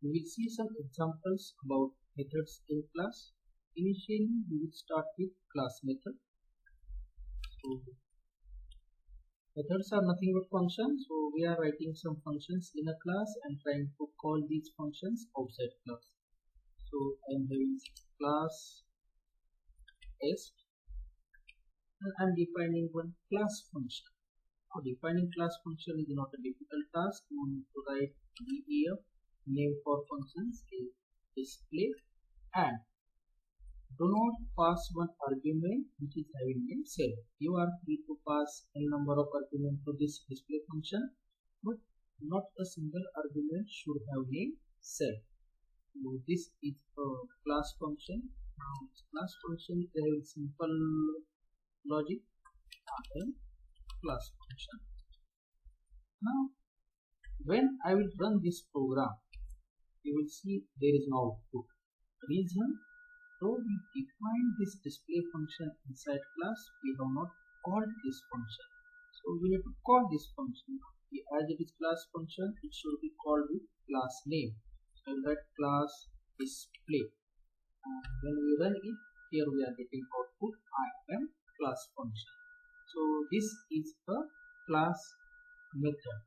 We will see some examples about methods in class. Initially, we will start with class method. So, methods are nothing but functions. So, we are writing some functions in a class and trying to call these functions outside class. So, I am having class test and I am defining one class function. Now, defining class function is not a difficult task. You need to write def name for functions is display and do not pass one argument which is having name self. You are free to pass any number of arguments to this display function, but not a single argument should have name self. So this is a class function. Now class function is a simple logic and class function. Now when I will run this program, you will see there is no output. Reason, though we define this display function inside class, we have not called this function. So we need to call this function. As it is class function, it should be called with class name. So I will write class display. And when we run it, here we are getting output I am class function. So this is a class method.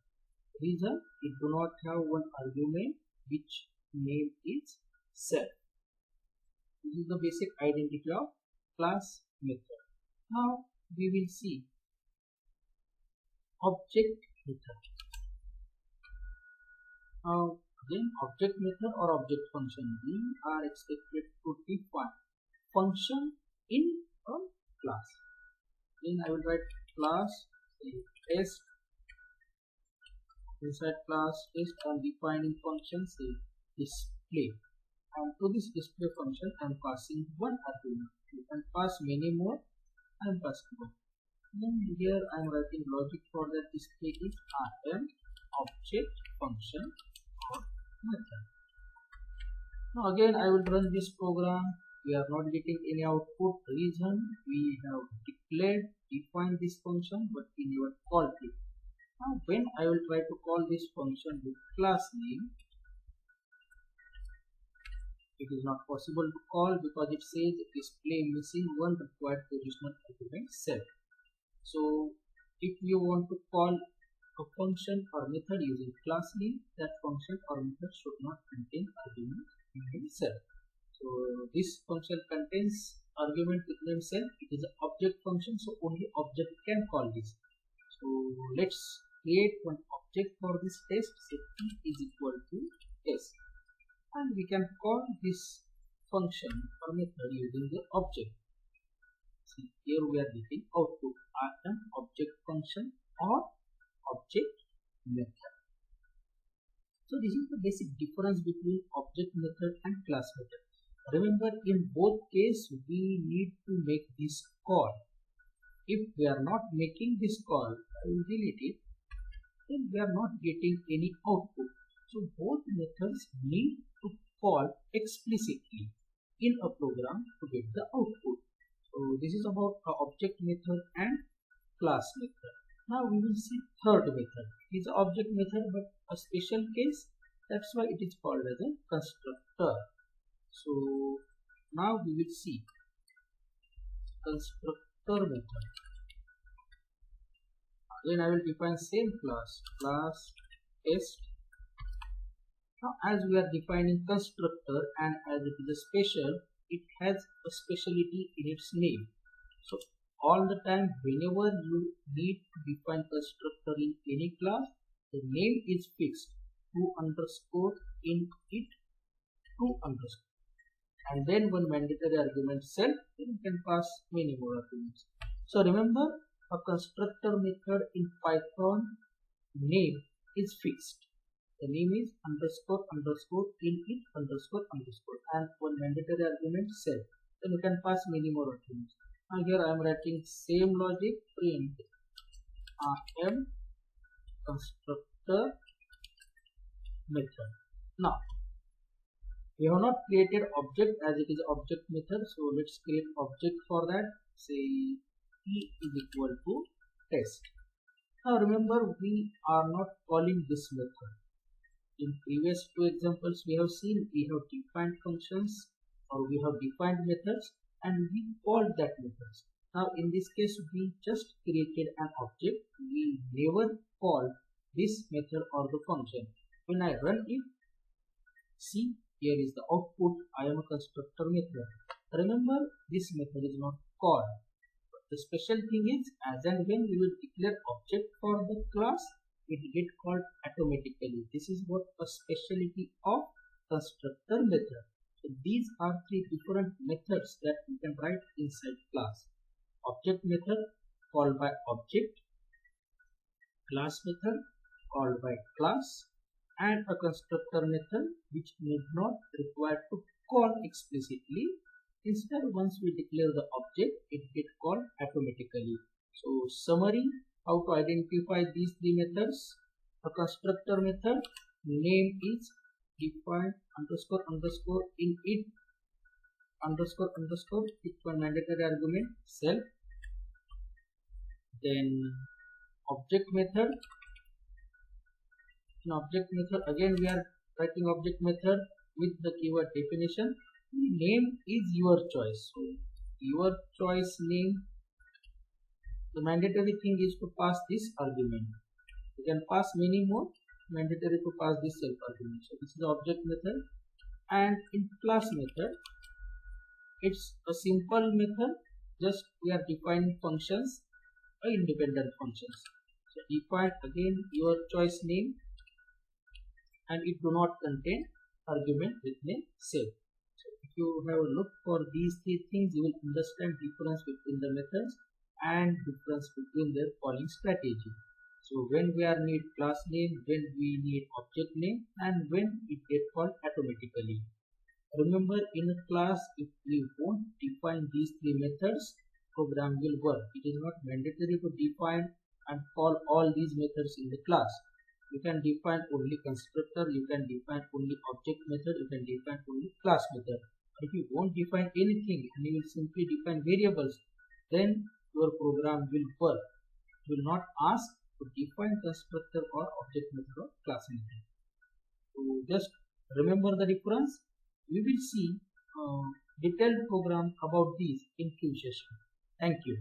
Reason, it do not have one argument which name is self. This is the basic identity of class method. Now we will see object method. Now then object method or object function, we are expected to define function in a class. Then I will write class test. Inside class test I am defining function say display, and to this display function I am passing one argument. You can pass many more. I am passing one. Then here I am writing logic for that display is I am object function or method. Now again I will run this program. We are not getting any output. Reason, we have defined this function but we never called it. Now when I will try to call this function with class name, it is not possible to call because it says display missing one required positional argument self. So if you want to call a function or method using class name, that function or method should not contain argument name self. So this function contains argument with name self. It is an object function, so only object can call this. So let's create one object for this test. Say t is equal to test, and we can call this function or method using the object. See here we are getting output an object function or object method. So this is the basic difference between object method and class method. Remember, in both cases we need to make this call. If we are not making this call, I will delete it, then we are not getting any output. So both methods need to call explicitly in a program to get the output. So this is about object method and class method. Now we will see third method. It is object method but a special case. That's why it is called as a constructor. So now we will see constructor method. Again I will define same class test. Now as we are defining constructor and as it is a special, it has a speciality in its name. So all the time whenever you need to define constructor in any class, the name is fixed to underscore in it to underscore, and then one mandatory argument self, then you can pass many more arguments. So remember, a constructor method in Python name is fixed. The name is underscore underscore in it underscore underscore and one mandatory argument self. Then you can pass many more arguments. Now here I am writing same logic print I am constructor method. Now we have not created object as it is object method, so let's create object for that. Say t is equal to test. Now remember, we are not calling this method. In previous two examples we have seen we have defined functions or we have defined methods and we called that methods. Now in this case we just created an object. We never called this method or the function. When I run it, see, here is the output. I am a constructor method. Remember, this method is not called. But the special thing is, as and when we will declare object for the class, it get called automatically. This is what a specialty of constructor method. So these are three different methods that we can write inside class. Object method called by object, class method called by class, and a constructor method which need not require to call explicitly. Instead, once we declare the object, it gets called automatically. So summary, how to identify these three methods. A constructor method name is define underscore underscore in it underscore underscore with one mandatory argument self. Then object method. In object method again we are writing object method with the keyword definition. Name is your choice. So your choice name. The mandatory thing is to pass this argument. You can pass many more. Mandatory to pass this self argument. So this is the object method. And in class method, it's a simple method. Just we are defining functions, independent functions. So define again your choice name, and it do not contain argument with name self. So if you have a look for these three things, you will understand difference between the methods and difference between their calling strategy. So when we are need class name, when we need object name, and when it get called automatically. Remember, in a class, if we won't define these three methods, program will work. It is not mandatory to define and call all these methods in the class. You can define only constructor, you can define only object method, you can define only class method. If you won't define anything and you will simply define variables, then your program will work. It will not ask to define constructor or object method or class method. So just remember the difference. We will see detailed program about these in future session. Thank you.